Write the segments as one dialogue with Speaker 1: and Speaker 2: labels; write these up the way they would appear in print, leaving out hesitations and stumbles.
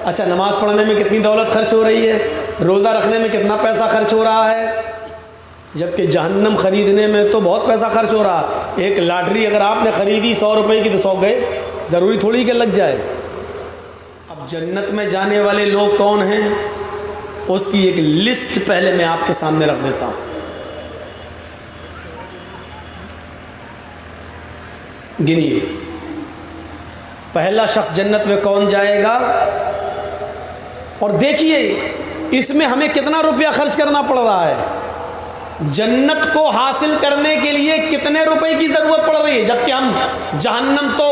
Speaker 1: اچھا نماز پڑھنے میں کتنی دولت خرچ ہو رہی ہے، روزہ رکھنے میں کتنا پیسہ خرچ ہو رہا ہے، جبکہ جہنم خریدنے میں تو بہت پیسہ خرچ ہو رہا ہے۔ ایک لاٹری اگر آپ نے خریدی 100 روپے کی تو 100 گئے، ضروری تھوڑی کہ لگ جائے۔ اب جنت میں جانے والے لوگ کون ہیں، اس کی ایک لسٹ پہلے میں آپ کے سامنے رکھ دیتا ہوں۔ گنیے، پہلا شخص جنت میں کون جائے گا، اور دیکھیے اس میں ہمیں کتنا روپیہ خرچ کرنا پڑ رہا ہے، جنت کو حاصل کرنے کے لیے کتنے روپے کی ضرورت پڑ رہی ہے، جبکہ ہم جہنم تو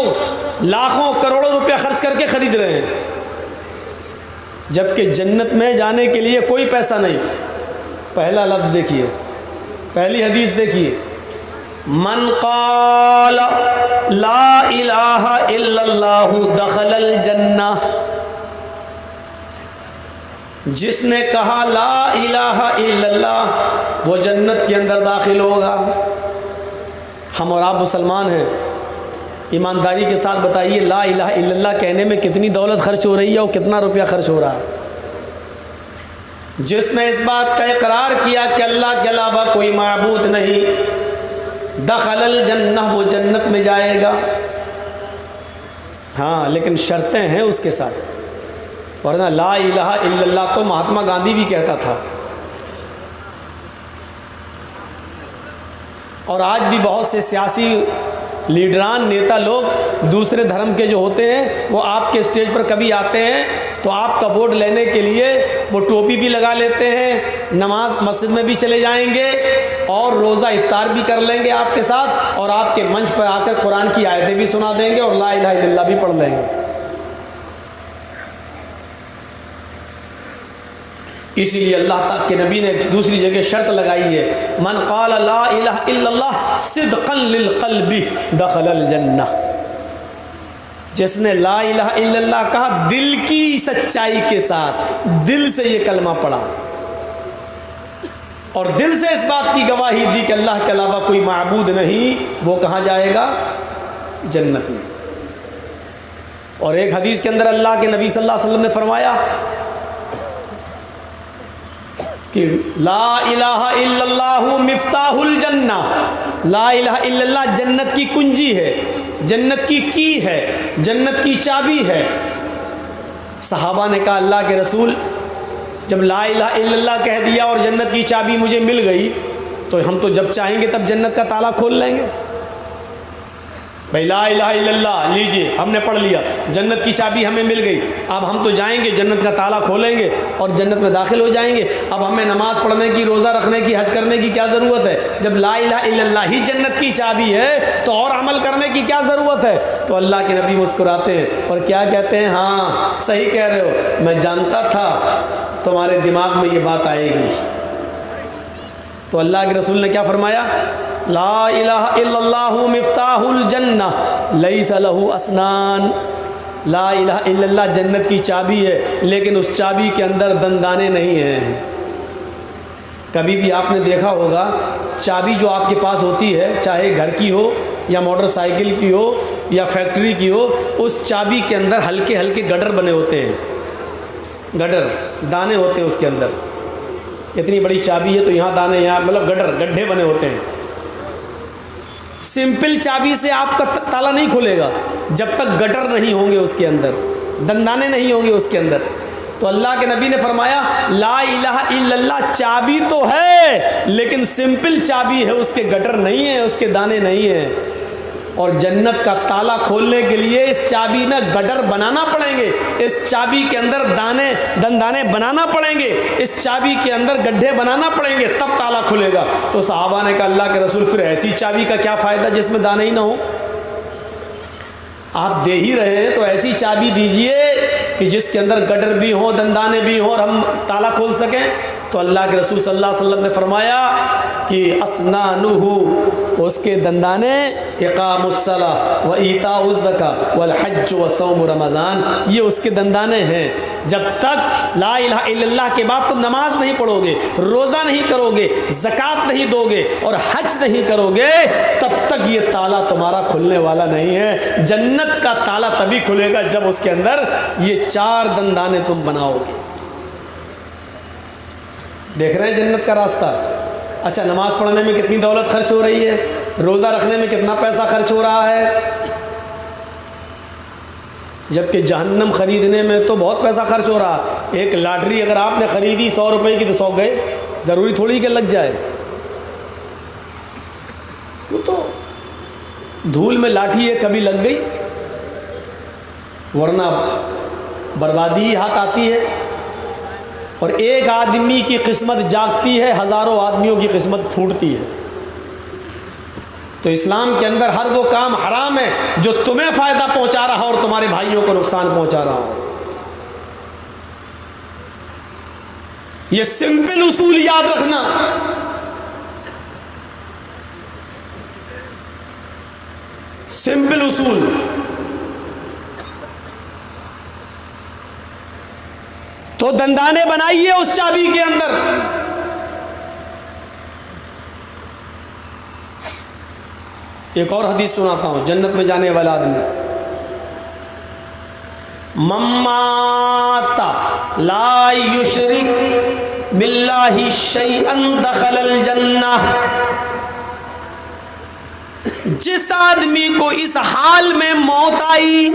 Speaker 1: لاکھوں کروڑوں روپیہ خرچ کر کے خرید رہے ہیں، جبکہ جنت میں جانے کے لیے کوئی پیسہ نہیں۔ پہلا لفظ دیکھیے، پہلی حدیث دیکھیے، من قال لا الہ الا اللہ دخل الجنہ، جس نے کہا لا الہ الا اللہ وہ جنت کے اندر داخل ہوگا۔ ہم اور آپ مسلمان ہیں، ایمانداری کے ساتھ بتائیے لا الہ الا اللہ کہنے میں کتنی دولت خرچ ہو رہی ہے اور کتنا روپیہ خرچ ہو رہا ہے۔ جس نے اس بات کا اقرار کیا کہ اللہ کے علاوہ کوئی معبود نہیں، دخل الجنہ وہ جنت میں جائے گا۔ ہاں لیکن شرطیں ہیں اس کے ساتھ، ورنہ لا الہ الا اللہ تو مہاتما گاندھی بھی کہتا تھا، اور آج بھی بہت سے سیاسی لیڈران نیتا لوگ دوسرے دھرم کے جو ہوتے ہیں وہ آپ کے اسٹیج پر کبھی آتے ہیں تو آپ کا ووٹ لینے کے لیے وہ ٹوپی بھی لگا لیتے ہیں، نماز مسجد میں بھی چلے جائیں گے اور روزہ افطار بھی کر لیں گے آپ کے ساتھ، اور آپ کے منچ پر آ کر قرآن کی آیتیں بھی سنا دیں گے اور لا الہ الا اللہ بھی پڑھ لیں گے۔ اسی لیے اللہ تعالیٰ کے نبی نے دوسری جگہ شرط لگائی ہے، من قال لا الہ الا اللہ صدقا للقلب دخل الجنہ، جس نے لا الہ الا اللہ کہا دل کی سچائی کے ساتھ، دل سے یہ کلمہ پڑھا اور دل سے اس بات کی گواہی دی کہ اللہ کے علاوہ کوئی معبود نہیں، وہ کہاں جائے گا، جنت میں۔ اور ایک حدیث کے اندر اللہ کے نبی صلی اللہ علیہ وسلم نے فرمایا کہ لا الہ الا اللہ مفتاح الجنہ، لا الہ الا اللہ جنت کی کنجی ہے، جنت کی کی ہے، جنت کی چابی ہے۔ صحابہ نے کہا اللہ کے رسول جب لا الہ الا اللہ کہہ دیا اور جنت کی چابی مجھے مل گئی تو ہم تو جب چاہیں گے تب جنت کا تالا کھول لیں گے۔ بھائی لا الہ الا اللہ لیجئے، ہم نے پڑھ لیا، جنت کی چابی ہمیں مل گئی، اب ہم تو جائیں گے جنت کا تالا کھولیں گے اور جنت میں داخل ہو جائیں گے۔ اب ہمیں نماز پڑھنے کی، روزہ رکھنے کی، حج کرنے کی کیا ضرورت ہے، جب لا الہ الا اللہ ہی جنت کی چابی ہے تو اور عمل کرنے کی کیا ضرورت ہے۔ تو اللہ کے نبی مسکراتے ہیں اور کیا کہتے ہیں، ہاں صحیح کہہ رہے ہو، میں جانتا تھا تمہارے دماغ میں یہ بات آئے گی۔ تو اللہ کے رسول نے کیا فرمایا، لا الہ الا اللہ مفتاح الجنہ لیس لہ اسنان، لا الہ الا اللہ جنت کی چابی ہے لیکن اس چابی کے اندر دندانے نہیں ہیں۔ کبھی بھی آپ نے دیکھا ہوگا چابی جو آپ کے پاس ہوتی ہے، چاہے گھر کی ہو یا موٹر سائیکل کی ہو یا فیکٹری کی ہو، اس چابی کے اندر ہلکے ہلکے گڈر بنے ہوتے ہیں، گڈر دانے ہوتے ہیں اس کے اندر۔ اتنی بڑی چابی ہے تو یہاں دانے، یہاں مطلب گڈھے بنے ہوتے ہیں۔ سمپل چابی سے آپ کا تالا نہیں کھلے گا جب تک گٹر نہیں ہوں گے اس کے اندر، دندانے نہیں ہوں گے اس کے اندر۔ تو اللہ کے نبی نے فرمایا لا الہ الا اللہ چابی تو ہے لیکن سمپل چابی ہے، اس کے گٹر نہیں ہیں، اس کے دانے نہیں ہیں۔ اور جنت کا تالا کھولنے کے لیے اس چابی میں گٹر بنانا پڑیں گے، اس چابی کے اندر دندانے بنانا پڑیں گے، اس چابی کے اندر گڈھے بنانا پڑیں گے، تب تالا کھلے گا۔ تو صحابہ نے کہا اللہ کے رسول پھر ایسی چابی کا کیا فائدہ جس میں دانے ہی نہ ہو، آپ دے ہی رہے ہیں تو ایسی چابی دیجئے کہ جس کے اندر گٹر بھی ہوں، دندانے بھی ہوں اور ہم تالا کھول سکیں۔ تو اللہ کے رسول صلی اللہ علیہ وسلم نے فرمایا کہ اسنانہ اس کے دندانے اقام الصلاۃ و ایتاء الزکاۃ والحج و صوم رمضان، یہ اس کے دندانے ہیں۔ جب تک لا الہ الا اللہ کے بعد تم نماز نہیں پڑھو گے، روزہ نہیں کرو گے، زکوٰۃ نہیں دو گے اور حج نہیں کرو گے، تب تک یہ تالا تمہارا کھلنے والا نہیں ہے۔ جنت کا تالا تبھی کھلے گا جب اس کے اندر یہ 4 دندانے تم بناؤ گے۔ دیکھ رہے ہیں جنت کا راستہ؟ اچھا، نماز پڑھنے میں کتنی دولت خرچ ہو رہی ہے، روزہ رکھنے میں کتنا پیسہ خرچ ہو رہا ہے، جبکہ جہنم خریدنے میں تو بہت پیسہ خرچ ہو رہا ہے۔ ایک لاٹری اگر آپ نے خریدی 100 روپے کی تو 100 گئے، ضروری تھوڑی کہ لگ جائے، وہ تو دھول میں لاٹھی ہے، کبھی لگ گئی، ورنہ بربادی ہی ہاتھ آتی ہے۔ اور ایک آدمی کی قسمت جاگتی ہے، ہزاروں آدمیوں کی قسمت پھوٹتی ہے۔ تو اسلام کے اندر ہر وہ کام حرام ہے جو تمہیں فائدہ پہنچا رہا اور تمہارے بھائیوں کو نقصان پہنچا رہا ہو۔ یہ سمپل اصول یاد رکھنا۔ سمپل اصول۔ تو دندانے بنائیے اس چابی کے اندر۔ ایک اور حدیث سناتا ہوں، جنت میں جانے والا آدمی، ممات لا یشرک باللہ شیئا دخل الجنہ، جس آدمی کو اس حال میں موت آئی،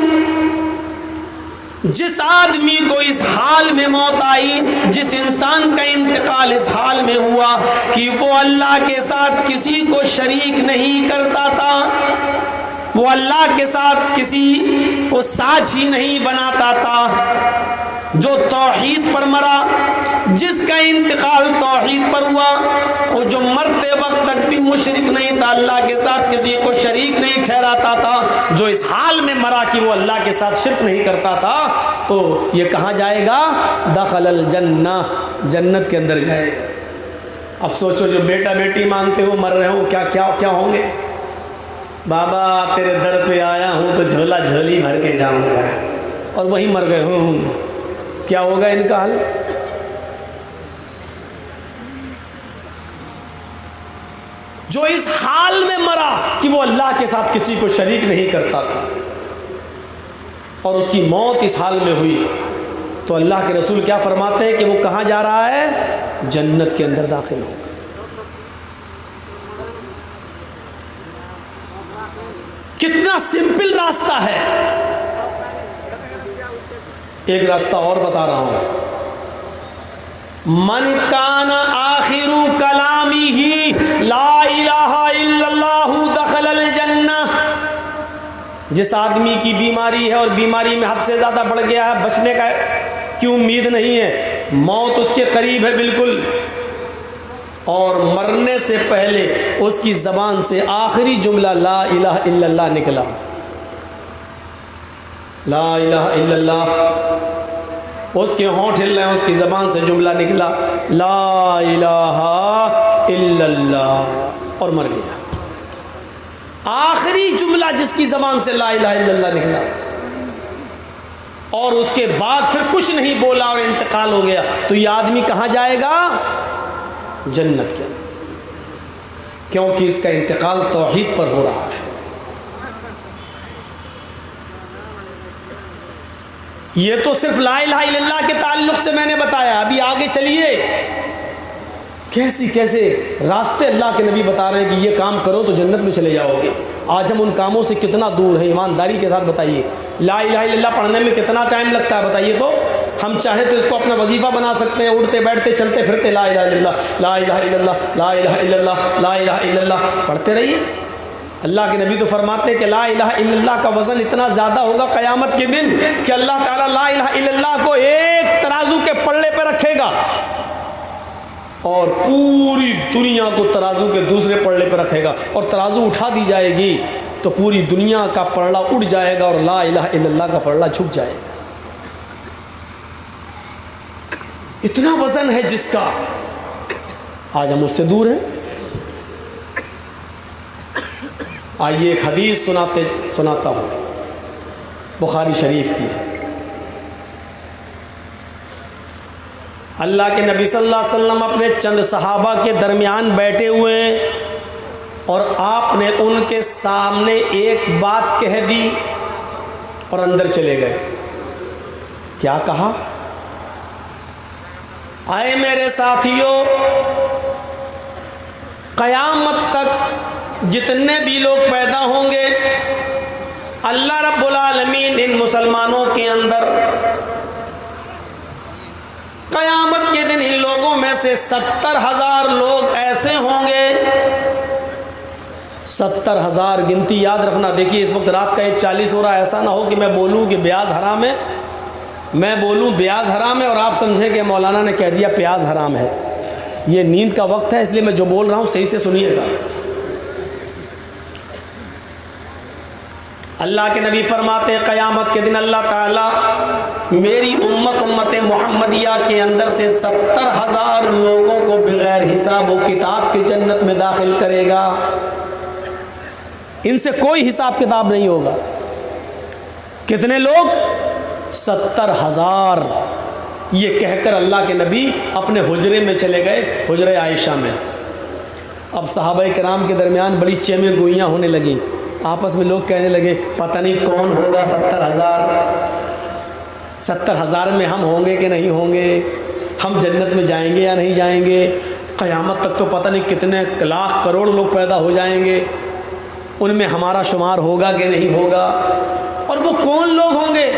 Speaker 1: جس آدمی کو اس حال میں موت آئی، جس انسان کا انتقال اس حال میں ہوا کہ وہ اللہ کے ساتھ کسی کو شریک نہیں کرتا تھا، وہ اللہ کے ساتھ کسی کو ساجھی نہیں بناتا تھا، جو توحید پر مرا، جس کا انتقال توحید پر ہوا، اور جو مرتے وقت تک بھی مشرک نہیں تھا، اللہ کے ساتھ کسی کو شریک نہیں ٹھہراتا تھا، جو اس حال میں مرا کہ وہ اللہ کے ساتھ شرک نہیں کرتا تھا، تو یہ کہاں جائے گا؟ دخل الجنہ، جنت کے اندر جائے گا۔ اب سوچو، جو بیٹا بیٹی مانگتے ہو، مر رہے ہو، کیا ہوں گے؟ بابا تیرے در پہ آیا ہوں تو جھولا جھولی بھر کے جاؤں گا، اور وہیں مر گئے ہوں، کیا ہوگا ان کا حل؟ جو اس حال میں مرا کہ وہ اللہ کے ساتھ کسی کو شریک نہیں کرتا تھا، اور اس کی موت اس حال میں ہوئی، تو اللہ کے رسول کیا فرماتے ہیں کہ وہ کہاں جا رہا ہے؟ جنت کے اندر داخل ہوگا۔ کتنا سمپل راستہ ہے۔ ایک راستہ اور بتا رہا ہوں، من کان آخر کلامہ لا الہ الا اللہ دخل الجنہ، جس آدمی کی بیماری ہے اور بیماری میں حد سے زیادہ بڑھ گیا ہے، بچنے کا کی امید نہیں ہے، موت اس کے قریب ہے بالکل، اور مرنے سے پہلے اس کی زبان سے آخری جملہ لا الہ الا اللہ نکلا، لا الہ الا اللہ، اس کے ہونٹ ہل رہے ہیں، اس کی زبان سے جملہ نکلا لا الہ الا اللہ، اور مر گیا۔ آخری جملہ جس کی زبان سے لا الہ الا اللہ نکلا، اور اس کے بعد پھر کچھ نہیں بولا اور انتقال ہو گیا، تو یہ آدمی کہاں جائے گا؟ جنت کے اندر، کیونکہ اس کا انتقال توحید پر ہو رہا ہے۔ یہ تو صرف لا الہ الا اللہ کے تعلق سے میں نے بتایا، ابھی آگے چلیے، کیسے راستے اللہ کے نبی بتا رہے ہیں کہ یہ کام کرو تو جنت میں چلے جاؤ گے۔ آج ہم ان کاموں سے کتنا دور ہیں، ایمانداری کے ساتھ بتائیے۔ لا الہ الا اللہ پڑھنے میں کتنا ٹائم لگتا ہے بتائیے تو؟ ہم چاہے تو اس کو اپنا وظیفہ بنا سکتے ہیں، اٹھتے بیٹھتے چلتے پھرتے لا الہ الا اللہ، لا الہ الا اللہ، لا الہ الا اللہ، لا الہ الا اللہ پڑھتے رہیے۔ اللہ کے نبی تو فرماتے ہیں کہ لا الہ الا اللہ کا وزن اتنا زیادہ ہوگا قیامت کے دن کہ اللہ تعالیٰ لا الہ الا اللہ کو ایک ترازو کے پلڑے پہ رکھے گا، اور پوری دنیا کو ترازو کے دوسرے پلڑے پہ رکھے گا، اور ترازو اٹھا دی جائے گی تو پوری دنیا کا پلڑا اٹھ جائے گا اور لا الہ الا اللہ کا پلڑا جھک جائے گا۔ اتنا وزن ہے جس کا، آج ہم اس سے دور ہیں۔ آئیے ایک حدیث سناتا ہوں، بخاری شریف کی ہے۔ اللہ کے نبی صلی اللہ علیہ وسلم اپنے چند صحابہ کے درمیان بیٹھے ہوئے ہیں اور آپ نے ان کے سامنے ایک بات کہہ دی اور اندر چلے گئے۔ کیا کہا؟ آئے میرے ساتھیوں، قیامت تک جتنے بھی لوگ پیدا ہوں گے، اللہ رب العالمین ان مسلمانوں کے اندر قیامت کے دن ان لوگوں میں سے 70,000 لوگ ایسے ہوں گے، 70,000 گنتی یاد رکھنا۔ دیکھیے اس وقت رات کا 1:40 ہو رہا ہے، ایسا نہ ہو کہ میں بولوں کہ بیاض حرام ہے، میں بولوں بیاض حرام ہے اور آپ سمجھیں کہ مولانا نے کہہ دیا پیاز حرام ہے۔ یہ نیند کا وقت ہے، اس لیے میں جو بول رہا ہوں صحیح سے سنیے گا۔ اللہ کے نبی فرماتے ہیں قیامت کے دن اللہ تعالیٰ میری امت محمدیہ کے اندر سے 70,000 لوگوں کو بغیر حساب و کتاب کے جنت میں داخل کرے گا۔ ان سے کوئی حساب کتاب نہیں ہوگا۔ کتنے لوگ؟ 70,000۔ یہ کہہ کر اللہ کے نبی اپنے حجرے میں چلے گئے، حجرے عائشہ میں۔ اب صحابہ کرام کے درمیان بڑی چیمیں گوئیاں ہونے لگیں، آپس میں لوگ کہنے لگے پتہ نہیں کون ہوگا 70,000 میں ہم ہوں گے کہ نہیں ہوں گے، ہم جنت میں جائیں گے یا نہیں جائیں گے، قیامت تک تو پتہ نہیں کتنے لاکھ کروڑ لوگ پیدا ہو جائیں گے، ان میں ہمارا شمار ہوگا کہ نہیں ہوگا، اور وہ کون لوگ ہوں گے؟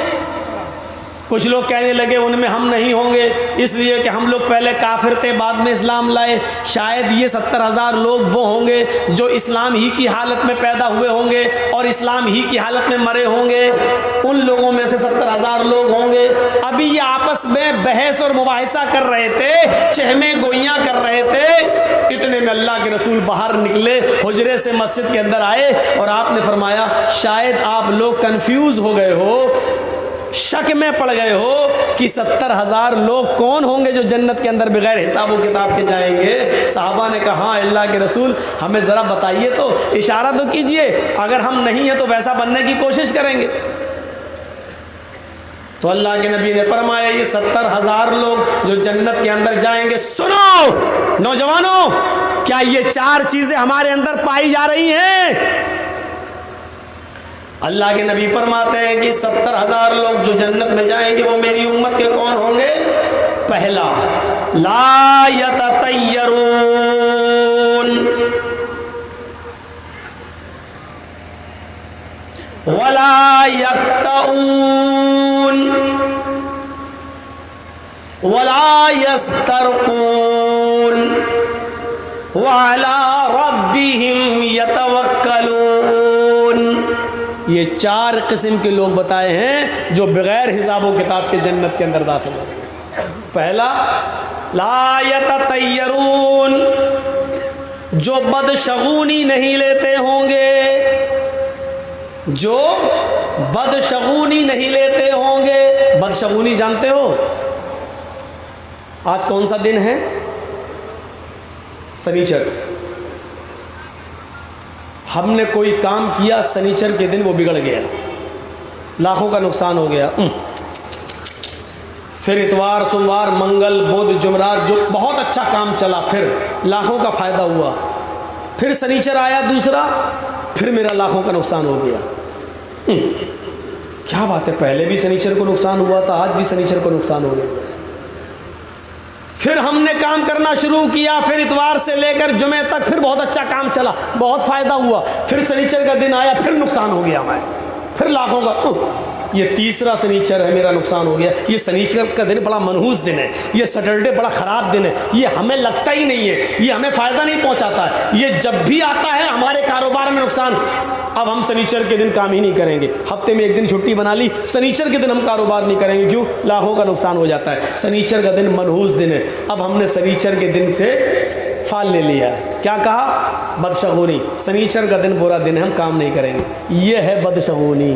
Speaker 1: کچھ لوگ کہنے لگے ان میں ہم نہیں ہوں گے، اس لیے کہ ہم لوگ پہلے کافر تھے بعد میں اسلام لائے، شاید یہ 70,000 لوگ وہ ہوں گے جو اسلام ہی کی حالت میں پیدا ہوئے ہوں گے اور اسلام ہی کی حالت میں مرے ہوں گے، ان لوگوں میں سے 70,000 لوگ ہوں گے۔ ابھی یہ آپس میں بحث اور مباحثہ کر رہے تھے، چہمیں گوئیاں کر رہے تھے، اتنے میں اللہ کے رسول باہر نکلے، حجرے سے مسجد کے اندر آئے اور آپ نے فرمایا شاید آپ لوگ کنفیوز ہو گئے ہو، شک میں پڑ گئے ہو کہ 70,000 لوگ کون ہوں گے جو جنت کے اندر بغیر حساب و کتاب کے جائیں گے۔ صحابہ نے کہا ہاں اللہ کے رسول ہمیں ذرا بتائیے، تو اشارہ تو کیجئے، اگر ہم نہیں ہیں تو ویسا بننے کی کوشش کریں گے۔ تو اللہ کے نبی نے فرمایا یہ 70,000 لوگ جو جنت کے اندر جائیں گے، سنو نوجوانوں، کیا یہ 4 چیزیں ہمارے اندر پائی جا رہی ہیں؟ اللہ کے نبی فرماتے ہیں کہ 70,000 لوگ جو جنت میں جائیں گے وہ میری امت کے کون ہوں گے؟ پہلا، لا یتطیرون، ولا یقطعون، ولا یسترقون، وعلی ربہم یتوکلون۔ یہ 4 قسم کے لوگ بتائے ہیں جو بغیر حساب و کتاب کے جنت کے اندر داخل ہوں گے۔ پہلا، لا یتطیرون، جو بدشگونی نہیں لیتے ہوں گے، جو بدشگونی نہیں لیتے ہوں گے۔ بدشگونی جانتے ہو؟ آج کون سا دن ہے؟ سنیچر۔ ہم نے کوئی کام کیا سنیچر کے دن وہ بگڑ گیا، لاکھوں کا نقصان ہو گیا، پھر اتوار سوموار منگل بدھ جمعرات جو بہت اچھا کام چلا پھر لاکھوں کا فائدہ ہوا، پھر سنیچر آیا دوسرا، پھر میرا لاکھوں کا نقصان ہو گیا۔ کیا بات ہے، پہلے بھی سنیچر کو نقصان ہوا تھا، آج بھی سنیچر کو نقصان ہو گیا۔ پھر ہم نے کام کرنا شروع کیا، پھر اتوار سے لے کر جمعے تک پھر بہت اچھا کام چلا، بہت فائدہ ہوا، پھر سنیچر کا دن آیا، پھر نقصان ہو گیا ہمارا، پھر لاکھوں کا۔ یہ تیسرا سنیچر ہے میرا نقصان ہو گیا۔ یہ سنیچر کا دن بڑا منحوس دن ہے، یہ سیٹرڈے بڑا خراب دن ہے، یہ ہمیں لگتا ہی نہیں ہے، یہ ہمیں فائدہ نہیں پہنچاتا ہے، یہ جب بھی آتا ہے ہمارے کاروبار میں نقصان۔ اب ہم سنیچر کے دن کام ہی نہیں کریں گے، ہفتے میں 1 دن چھٹی بنا لی، سنیچر کے دن ہم کاروبار نہیں کریں گے، کیوں؟ لاکھوں کا نقصان ہو جاتا ہے۔ سنیچر کا دن منحوس دن ہے، اب ہم نے سنیچر کے دن سے فال لے لیا۔ کیا کہا؟ بدشگونی۔ سنیچر کا دن برا دن ہے، ہم کام نہیں کریں گے، یہ ہے بدشگونی۔